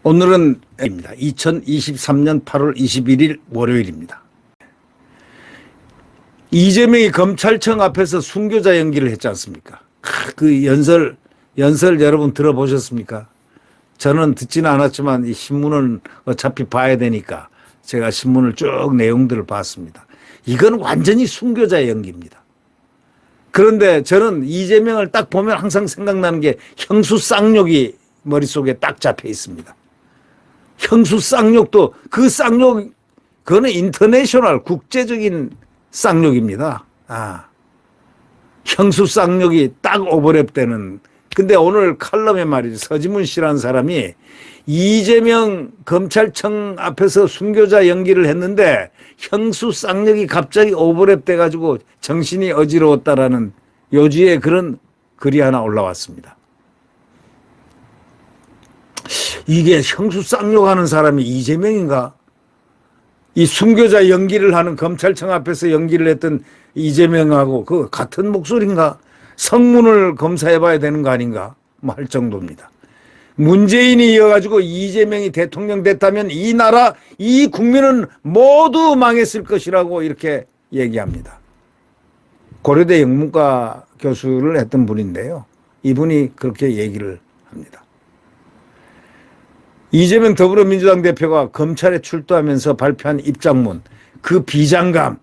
오늘은 2023년 8월 21일 월요일입니다. 이재명이 검찰청 앞에서 순교자 연기를 했지 않습니까? 그 연설 여러분 들어보셨습니까? 저는 듣지는 않았지만 이 신문은 어차피 봐야 되니까 제가 신문을 쭉 내용들을 봤습니다. 이건 완전히 순교자 연기입니다. 그런데 저는 이재명을 딱 보면 항상 생각나는 게 형수 쌍욕이 머릿속에 딱 잡혀 있습니다. 형수 쌍욕도 그 쌍욕 그거는 인터내셔널 국제적인 쌍욕입니다. 형수 쌍욕이 딱 오버랩되는. 근데 오늘 칼럼에 말이죠. 서지문 씨라는 사람이 이재명 검찰청 앞에서 순교자 연기를 했는데 형수 쌍욕이 갑자기 오버랩돼 가지고 정신이 어지러웠다라는 요지에 그런 글이 하나 올라왔습니다. 이게 형수 쌍욕하는 사람이 이재명인가? 이 순교자 연기를 하는 검찰청 앞에서 연기를 했던 이재명하고 그 같은 목소리인가? 성문을 검사해 봐야 되는 거 아닌가? 뭐 할 정도입니다. 문재인이 이어가지고 이재명이 대통령 됐다면 이 나라, 이 국민은 모두 망했을 것이라고 이렇게 얘기합니다. 고려대 영문과 교수를 했던 분인데요. 이분이 그렇게 얘기를 합니다. 이재명 더불어민주당 대표가 검찰에 출두하면서 발표한 입장문, 그 비장감,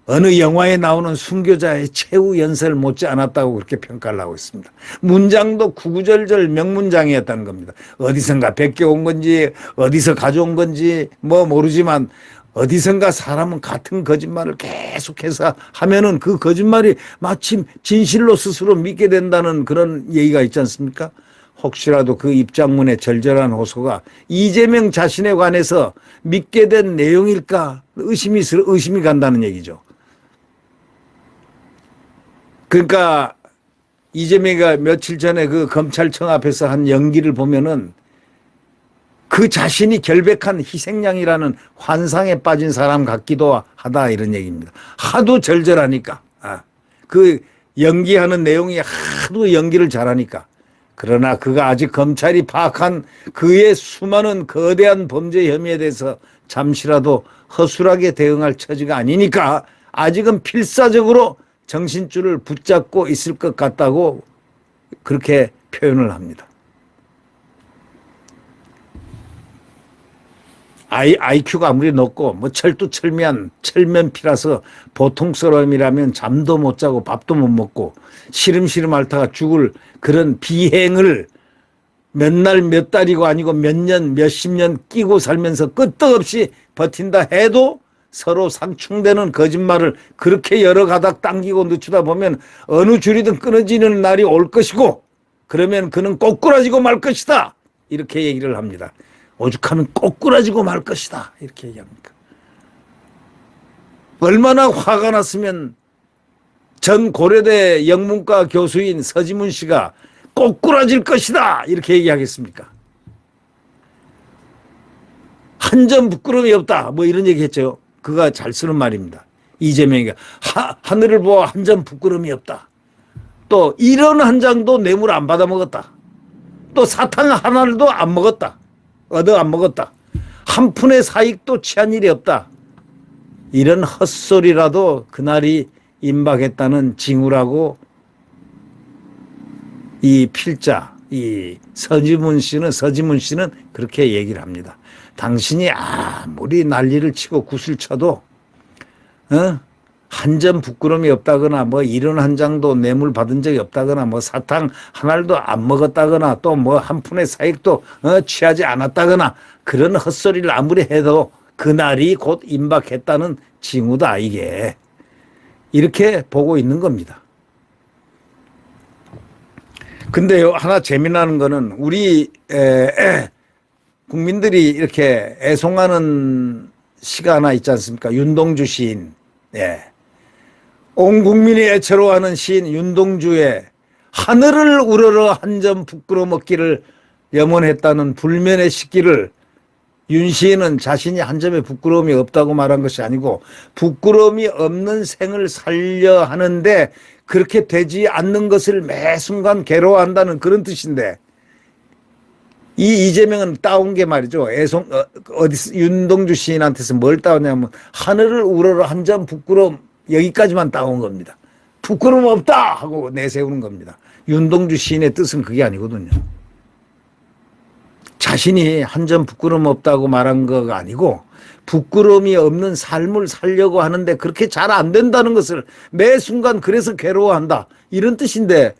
어느 영화에 나오는 순교자의 최후 연설 못지 않았다고 그렇게 평가를 하고 있습니다. 문장도 구구절절 명문장이었다는 겁니다. 어디선가 베껴온 건지 어디서 가져온 건지 뭐 모르지만 어디선가 사람은 같은 거짓말을 계속해서 하면은 그 거짓말이 마침 진실로 스스로 믿게 된다는 그런 얘기가 있지 않습니까? 혹시라도 그 입장문의 절절한 호소가 이재명 자신에 관해서 믿게 된 내용일까 의심이 간다는 얘기죠. 그러니까 이재명이가 며칠 전에 그 검찰청 앞에서 한 연기를 보면은 그 자신이 결백한 희생양이라는 환상에 빠진 사람 같기도 하다 이런 얘기입니다. 하도 절절하니까. 그 연기하는 내용이 하도 연기를 잘하니까. 그러나 그가 아직 검찰이 파악한 그의 수많은 거대한 범죄 혐의에 대해서 잠시라도 허술하게 대응할 처지가 아니니까 아직은 필사적으로 정신줄을 붙잡고 있을 것 같다고 그렇게 표현을 합니다. IQ가 아무리 높고 뭐 철두철미한 철면피라서 보통 사람이라면 잠도 못 자고 밥도 못 먹고 시름시름 앓다가 죽을 그런 비행을 몇 날 몇 달이고 아니고 몇 년 몇십 년 끼고 살면서 끄떡없이 버틴다 해도 서로 상충되는 거짓말을 그렇게 여러 가닥 당기고 늦추다 보면 어느 줄이든 끊어지는 날이 올 것이고 그러면 그는 꼬꾸라지고 말 것이다 이렇게 얘기를 합니다. 오죽하면 꼬꾸라지고 말 것이다 이렇게 얘기합니까? 얼마나 화가 났으면 전 고려대 영문과 교수인 서지문 씨가 꼬꾸라질 것이다 이렇게 얘기하겠습니까? 한 점 부끄러움이 없다 뭐 이런 얘기 했죠. 그가 잘 쓰는 말입니다. 이재명이가 하늘을 보아 한 점 부끄러움이 없다. 또 1원 한 장도 뇌물 안 받아 먹었다. 또 사탕 하나도 안 먹었다. 얻어 안 먹었다. 한 푼의 사익도 취한 일이 없다. 이런 헛소리라도 그날이 임박했다는 징후라고 이 필자, 이 서지문 씨는 그렇게 얘기를 합니다. 당신이 아무리 난리를 치고 구슬 쳐도 한 점 부끄러움이 없다거나 뭐 1원 한 장도 뇌물 받은 적이 없다거나 뭐 사탕 하나도 안 먹었다거나 또 뭐 한 푼의 사익도 취하지 않았다거나 그런 헛소리를 아무리 해도 그날이 곧 임박했다는 징후다 이게. 이렇게 보고 있는 겁니다. 근데요 하나 재미나는 거는 우리 국민들이 이렇게 애송하는 시가 하나 있지 않습니까? 윤동주 시인. 온 국민이 애처로워하는 시인 윤동주의 하늘을 우러러 한 점 부끄러워 먹기를 염원했다는 불면의 시기를 윤 시인은 자신이 한 점의 부끄러움이 없다고 말한 것이 아니고 부끄러움이 없는 생을 살려 하는데 그렇게 되지 않는 것을 매 순간 괴로워한다는 그런 뜻인데, 이 이재명은 따온 게 말이죠. 어디 윤동주 시인한테서 뭘 따왔냐면 하늘을 우러러 한 점 부끄러움, 여기까지만 따온 겁니다. 부끄러움 없다 하고 내세우는 겁니다. 윤동주 시인의 뜻은 그게 아니거든요. 자신이 한 점 부끄러움 없다고 말한 거가 아니고 부끄러움이 없는 삶을 살려고 하는데 그렇게 잘 안 된다는 것을 매 순간 그래서 괴로워한다, 이런 뜻인데,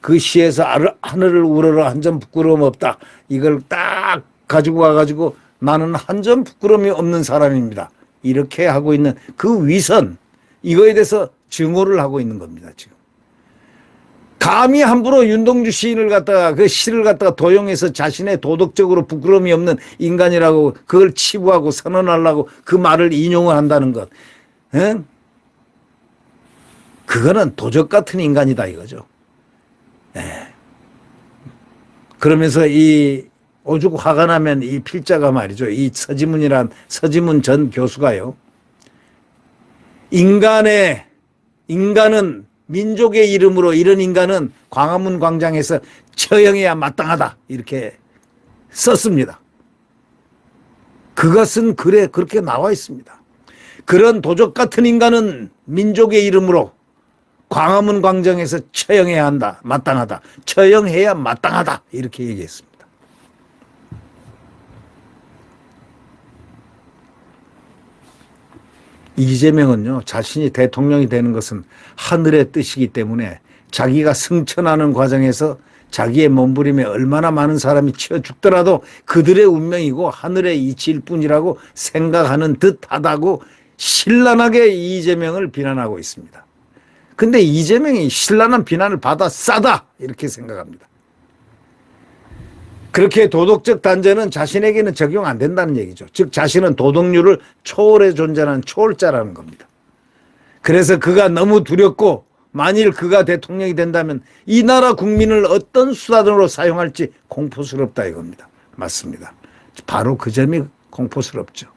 그 시에서 하늘을 우러러 한 점 부끄러움 없다, 이걸 딱 가지고 와가지고 나는 한 점 부끄러움이 없는 사람입니다, 이렇게 하고 있는 그 위선, 이거에 대해서 증오를 하고 있는 겁니다. 지금 감히 함부로 윤동주 시인을 갖다가, 그 시를 갖다가 도용해서 자신의 도덕적으로 부끄러움이 없는 인간이라고 그걸 치부하고 선언하려고 그 말을 인용을 한다는 것, 그거는 도적 같은 인간이다 이거죠. 그러면서 이 오죽 화가 나면 이 필자가 말이죠, 이 서지문 전 교수가요, 인간은 민족의 이름으로 이런 인간은 광화문 광장에서 처형해야 마땅하다, 이렇게 썼습니다. 그것은 그렇게 나와 있습니다. 그런 도적 같은 인간은 민족의 이름으로 광화문 광장에서 처형해야 한다, 마땅하다, 처형해야 마땅하다, 이렇게 얘기했습니다. 이재명은요, 자신이 대통령이 되는 것은 하늘의 뜻이기 때문에 자기가 승천하는 과정에서 자기의 몸부림에 얼마나 많은 사람이 치여 죽더라도 그들의 운명이고 하늘의 이치일 뿐이라고 생각하는 듯하다고 신랄하게 이재명을 비난하고 있습니다. 근데 이재명이 신랄한 비난을 받아 싸다, 이렇게 생각합니다. 그렇게 도덕적 단죄는 자신에게는 적용 안 된다는 얘기죠. 즉 자신은 도덕률을 초월해 존재하는 초월자라는 겁니다. 그래서 그가 너무 두렵고 만일 그가 대통령이 된다면 이 나라 국민을 어떤 수단으로 사용할지 공포스럽다 이겁니다. 맞습니다. 바로 그 점이 공포스럽죠.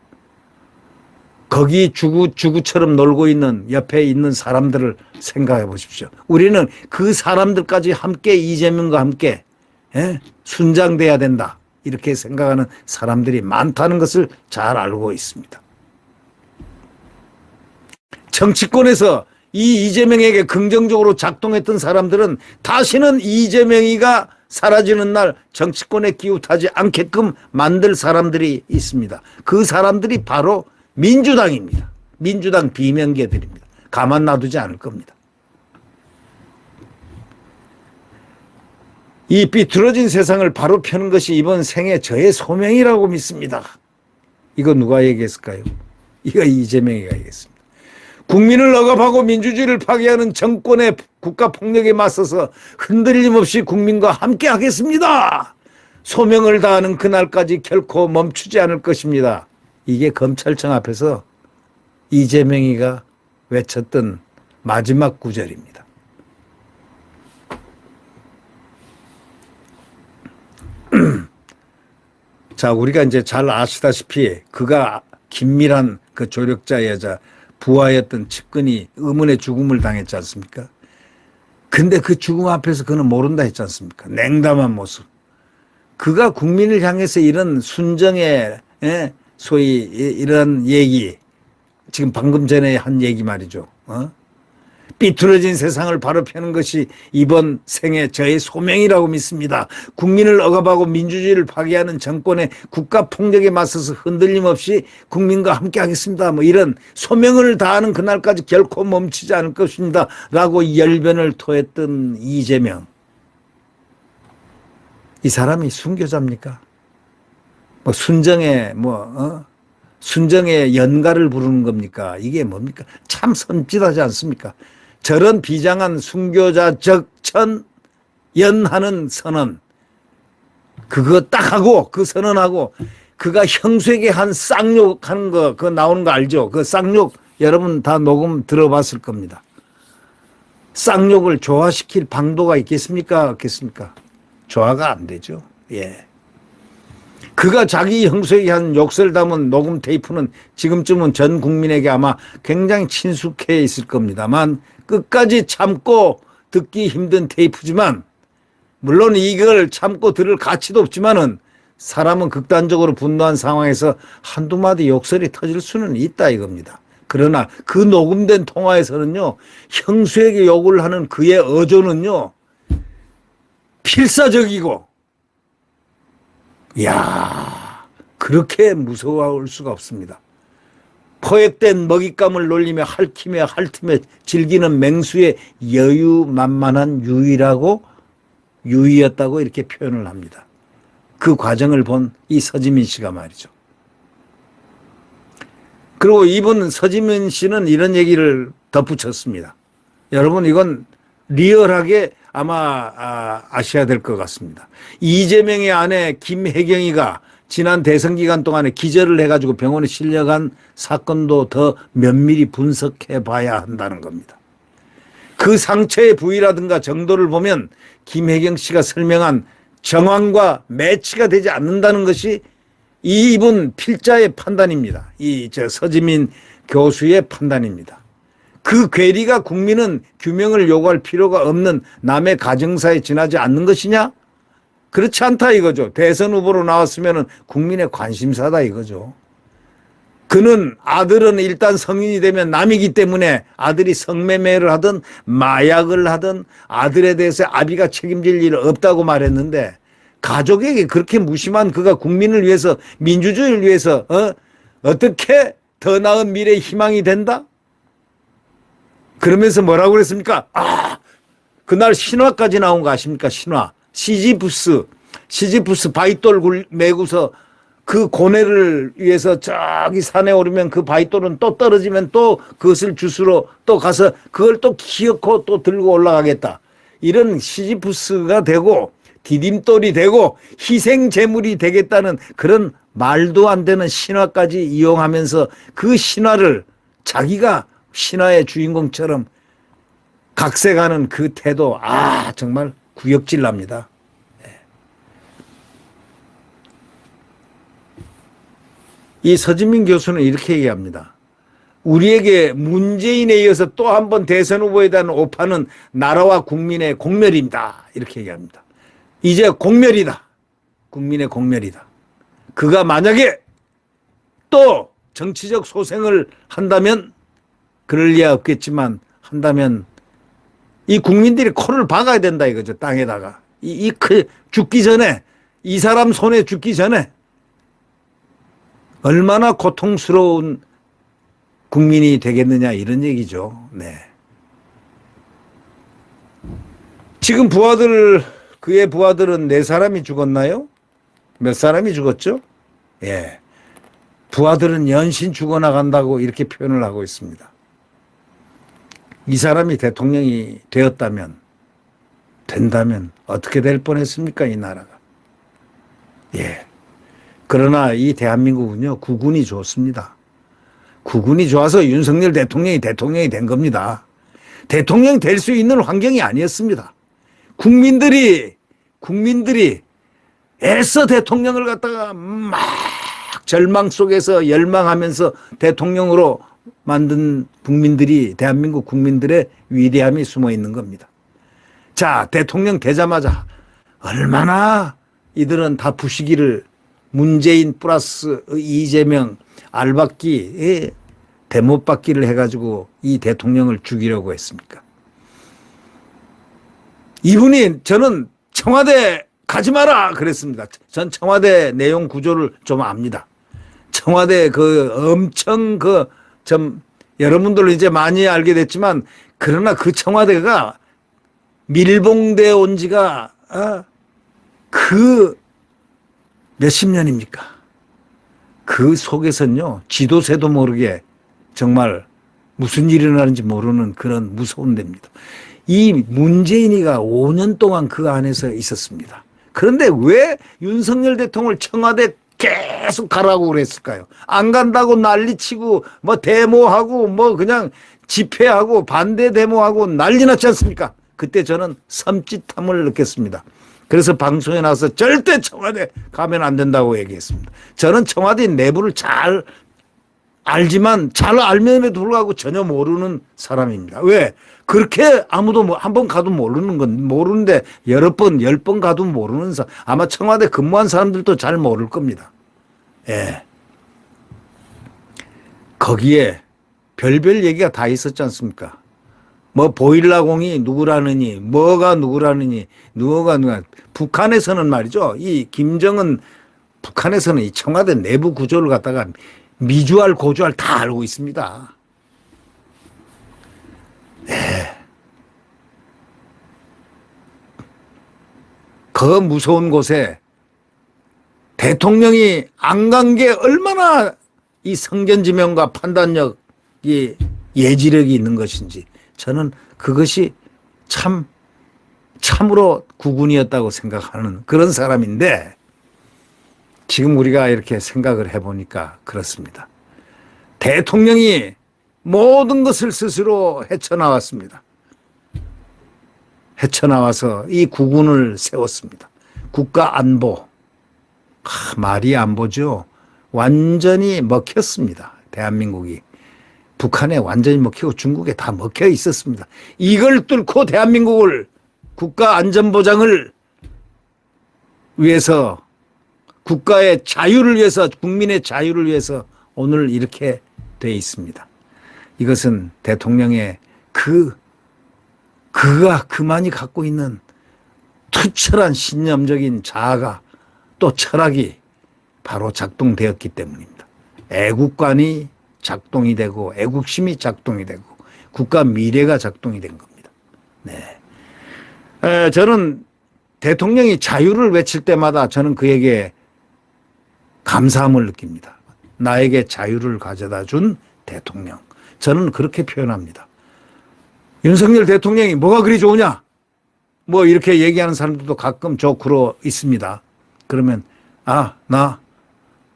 거기 주구처럼 놀고 있는 옆에 있는 사람들을 생각해 보십시오. 우리는 그 사람들까지 함께 이재명과 함께 순장돼야 된다, 이렇게 생각하는 사람들이 많다는 것을 잘 알고 있습니다. 정치권에서 이 이재명에게 긍정적으로 작동했던 사람들은 다시는 이재명이가 사라지는 날 정치권에 기웃하지 않게끔 만들 사람들이 있습니다. 그 사람들이 바로 민주당입니다. 민주당 비명계들입니다. 가만 놔두지 않을 겁니다. 이 삐뚤어진 세상을 바로 펴는 것이 이번 생애 저의 소명이라고 믿습니다. 이거 누가 얘기했을까요? 이거 이재명이 얘기했습니다. 국민을 억압하고 민주주의를 파괴하는 정권의 국가폭력에 맞서서 흔들림 없이 국민과 함께 하겠습니다. 소명을 다하는 그날까지 결코 멈추지 않을 것입니다. 이게 검찰청 앞에서 이재명이가 외쳤던 마지막 구절입니다. 자, 우리가 이제 잘 아시다시피 그가 긴밀한 그 조력자이자 부하였던 측근이 의문의 죽음을 당했지 않습니까? 근데 그 죽음 앞에서 그는 모른다 했지 않습니까? 냉담한 모습. 그가 국민을 향해서 이런 순정의 소위 이런 얘기, 지금 방금 전에 한 얘기 말이죠. 삐뚤어진 세상을 바로 펴는 것이 이번 생애 저의 소명이라고 믿습니다. 국민을 억압하고 민주주의를 파괴하는 정권의 국가 폭력에 맞서서 흔들림 없이 국민과 함께 하겠습니다. 뭐 이런 소명을 다하는 그날까지 결코 멈추지 않을 것입니다. 라고 열변을 토했던 이재명. 이 사람이 순교자입니까? 뭐 순정의 연가를 부르는 겁니까? 이게 뭡니까? 참 섬찟하지 않습니까? 저런 비장한 순교자적 천연하는 선언, 그거 딱 하고 그 선언하고 그가 형수에게 한 쌍욕 하는 거, 그거 나오는 거 알죠? 그 쌍욕 여러분 다 녹음 들어봤을 겁니다. 쌍욕을 조화시킬 방도가 있겠습니까? 없겠습니까? 조화가 안 되죠. 예. 그가 자기 형수에게 한 욕설 담은 녹음 테이프는 지금쯤은 전 국민에게 아마 굉장히 친숙해 있을 겁니다만 끝까지 참고 듣기 힘든 테이프지만 물론 이걸 참고 들을 가치도 없지만은 사람은 극단적으로 분노한 상황에서 한두 마디 욕설이 터질 수는 있다 이겁니다. 그러나 그 녹음된 통화에서는요, 형수에게 욕을 하는 그의 어조는요, 필사적이고, 이야, 그렇게 무서워할 수가 없습니다. 포획된 먹잇감을 놀리며 핥히며 핥으며 즐기는 맹수의 여유만만한 유의였다고 이렇게 표현을 합니다. 그 과정을 본 이 서지민 씨가 말이죠. 그리고 이분 서지민 씨는 이런 얘기를 덧붙였습니다. 여러분 이건 리얼하게 아마 아셔야 될 것 같습니다. 이재명의 아내 김혜경이가 지난 대선 기간 동안에 기절을 해가지고 병원에 실려간 사건도 더 면밀히 분석해 봐야 한다는 겁니다. 그 상처의 부위라든가 정도를 보면 김혜경 씨가 설명한 정황과 매치가 되지 않는다는 것이 이분 필자의 판단입니다. 서지민 교수의 판단입니다. 그 괴리가 국민은 규명을 요구할 필요가 없는 남의 가정사에 지나지 않는 것이냐? 그렇지 않다 이거죠. 대선 후보로 나왔으면 국민의 관심사다 이거죠. 그는 아들은 일단 성인이 되면 남이기 때문에 아들이 성매매를 하든 마약을 하든 아들에 대해서 아비가 책임질 일 없다고 말했는데 가족에게 그렇게 무심한 그가 국민을 위해서 민주주의를 위해서 어떻게 더 나은 미래의 희망이 된다? 그러면서 뭐라고 그랬습니까? 그날 신화까지 나온 거 아십니까? 신화. 시지프스 바윗돌 메고서 그 고뇌를 위해서 저기 산에 오르면 그 바윗돌은 또 떨어지면 또 그것을 주스로 또 가서 그걸 또 기어코 또 들고 올라가겠다. 이런 시지프스가 되고 디딤돌이 되고 희생제물이 되겠다는 그런 말도 안 되는 신화까지 이용하면서 그 신화를 자기가 신화의 주인공처럼 각색하는 그 태도, 정말 구역질 납니다. 이 서지민 교수는 이렇게 얘기합니다. 우리에게 문재인에 이어서 또 한 번 대선 후보에 대한 오판은 나라와 국민의 공멸입니다. 이렇게 얘기합니다. 이제 공멸이다. 국민의 공멸이다. 그가 만약에 또 정치적 소생을 한다면 그럴 리야 없겠지만 한다면 이 국민들이 코를 박아야 된다 이거죠. 땅에다가. 죽기 전에 이 사람 손에 죽기 전에 얼마나 고통스러운 국민이 되겠느냐 이런 얘기죠. 네. 지금 그의 부하들은 4사람이 죽었나요? 몇 사람이 죽었죠? 예. 부하들은 연신 죽어나간다고 이렇게 표현을 하고 있습니다. 이 사람이 대통령이 된다면 어떻게 될 뻔했습니까? 이 나라가. 예. 그러나 이 대한민국은요, 국운이 좋습니다. 국운이 좋아서 윤석열 대통령이 된 겁니다. 대통령이 될 수 있는 환경이 아니었습니다. 국민들이 애써 대통령을 갖다가 막 절망 속에서 열망하면서 대통령으로 만든 대한민국 국민들의 위대함이 숨어 있는 겁니다. 자, 대통령 되자마자 얼마나 이들은 다 부시기를 문재인 플러스 이재명 알박기 대못받기를 해가지고 이 대통령을 죽이려고 했습니까? 이분이 저는 청와대 가지 마라 그랬습니다. 전 청와대 내용 구조를 좀 압니다. 청와대 엄청 여러분들도 이제 많이 알게 됐지만 그러나 그 청와대가 밀봉되어 온 지가 몇십 년입니까? 그 속에서는요, 지도새도 모르게 정말 무슨 일이 일어나는지 모르는 그런 무서운 데입니다. 이 문재인이가 5년 동안 그 안에서 있었습니다. 그런데 왜 윤석열 대통령을 청와대 계속 가라고 그랬을까요? 안 간다고 난리치고 데모하고 그냥 집회하고 반대 데모하고 난리 났지 않습니까? 그때 저는 섬찟함을 느꼈습니다. 그래서 방송에 나와서 절대 청와대 가면 안 된다고 얘기했습니다. 저는 청와대 내부를 잘 알지만 잘 알면에도 불구하고 전혀 모르는 사람입니다. 왜? 그렇게 아무도 한 번 가도 모르는 건 모르는데 여러 번, 10번 가도 모르는 사람. 아마 청와대 근무한 사람들도 잘 모를 겁니다. 예. 거기에 별별 얘기가 다 있었지 않습니까? 뭐 보일러공이 누구라느니, 뭐가 누구라느니, 누가 누가. 북한에서는 말이죠. 이 김정은 북한에서는 이 청와대 내부 구조를 갖다가 미주알 고주알 다 알고 있습니다. 네. 그 무서운 곳에 대통령이 안 간 게 얼마나 이 성견지명과 판단력이 예지력이 있는 것인지 저는 그것이 참으로 국운이었다고 생각하는 그런 사람인데 지금 우리가 이렇게 생각을 해보니까 그렇습니다. 대통령이 모든 것을 스스로 헤쳐나왔습니다. 헤쳐나와서 이 국운을 세웠습니다. 국가 안보. 말이 안보죠. 완전히 먹혔습니다. 대한민국이. 북한에 완전히 먹히고 중국에 다 먹혀 있었습니다. 이걸 뚫고 대한민국을 국가 안전보장을 위해서 국가의 자유를 위해서 국민의 자유를 위해서 오늘 이렇게 돼 있습니다. 이것은 대통령의 그가 그만이 갖고 있는 투철한 신념적인 자아가 또 철학이 바로 작동되었기 때문입니다. 애국관이 작동이 되고 애국심이 작동이 되고 국가 미래가 작동이 된 겁니다. 네. 저는 대통령이 자유를 외칠 때마다 저는 그에게 감사함을 느낍니다. 나에게 자유를 가져다 준 대통령. 저는 그렇게 표현합니다. 윤석열 대통령이 뭐가 그리 좋으냐? 뭐 이렇게 얘기하는 사람들도 가끔 조크로 있습니다. 그러면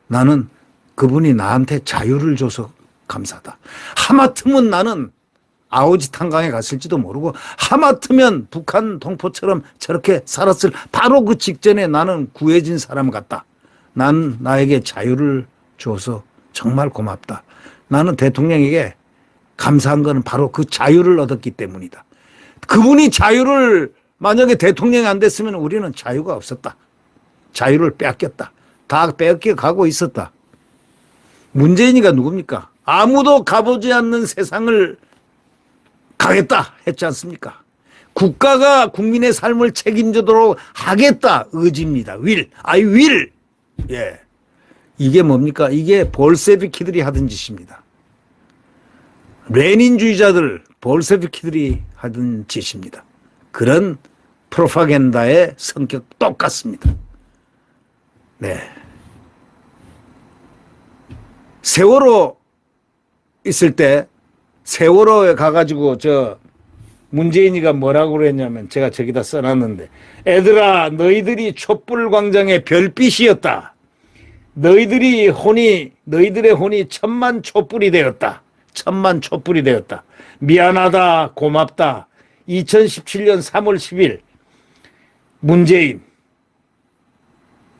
나는 그분이 나한테 자유를 줘서 감사하다. 하마터면 나는 아오지 탄강에 갔을지도 모르고 하마터면 북한 동포처럼 저렇게 살았을 바로 그 직전에 나는 구해진 사람 같다. 난 나에게 자유를 줘서 정말 고맙다. 나는 대통령에게 감사한 것은 바로 그 자유를 얻었기 때문이다. 그분이 자유를 만약에 대통령이 안 됐으면 우리는 자유가 없었다. 자유를 뺏겼다. 다 뺏겨 가고 있었다. 문재인이가 누굽니까? 아무도 가보지 않는 세상을 가겠다 했지 않습니까? 국가가 국민의 삶을 책임지도록 하겠다 의지입니다. I will. 예. 이게 뭡니까? 이게 볼셰비키들이 하던 짓입니다. 레닌주의자들, 볼셰비키들이 하던 짓입니다. 그런 프로파간다의 성격 똑같습니다. 네. 세월호 있을 때 세월호에 가가지고 문재인이가 뭐라고 그랬냐면 제가 저기다 써놨는데 애들아 너희들이 촛불 광장의 별빛이었다. 너희들의 혼이 천만 촛불이 되었다. 천만 촛불이 되었다. 미안하다. 고맙다. 2017년 3월 10일 문재인.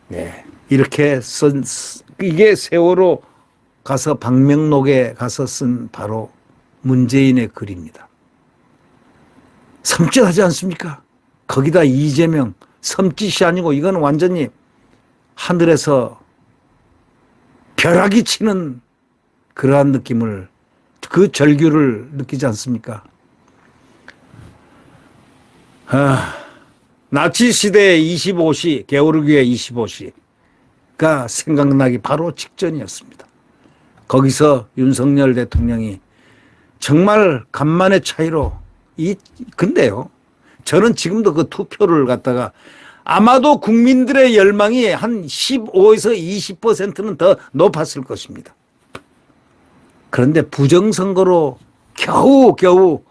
네. 이렇게 이게 세월호 가서 방명록에 가서 쓴 바로 문재인의 글입니다. 섬찟하지 않습니까? 거기다 이재명 섬짓이 아니고 이건 완전히 하늘에서 벼락이 치는 그러한 느낌을 그 절규를 느끼지 않습니까? 나치 시대의 25시 게오르기의 25시가 생각나기 바로 직전이었습니다. 거기서 윤석열 대통령이 정말 간만의 차이로 근데요. 저는 지금도 그 투표를 갖다가 아마도 국민들의 열망이 한 15에서 20%는 더 높았을 것입니다. 그런데 부정선거로 겨우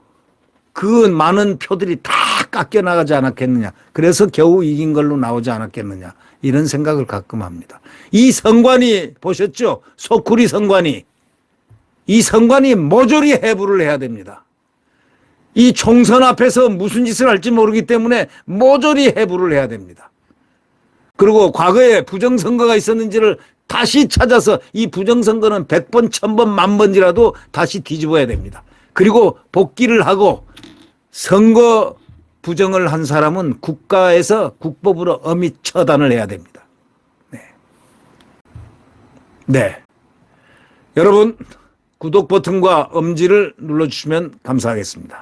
그 많은 표들이 다 깎여 나가지 않았겠느냐. 그래서 겨우 이긴 걸로 나오지 않았겠느냐. 이런 생각을 가끔 합니다. 이 선관위 보셨죠? 소쿠리 선관위. 이 선관위 모조리 해부를 해야 됩니다. 이 총선 앞에서 무슨 짓을 할지 모르기 때문에 모조리 해부를 해야 됩니다. 그리고 과거에 부정선거가 있었는지를 다시 찾아서 이 부정선거는 100번, 1000번, 만번이라도 다시 뒤집어야 됩니다. 그리고 복귀를 하고 선거 부정을 한 사람은 국가에서 국법으로 엄히 처단을 해야 됩니다. 네. 네. 여러분, 구독 버튼과 엄지를 눌러주시면 감사하겠습니다.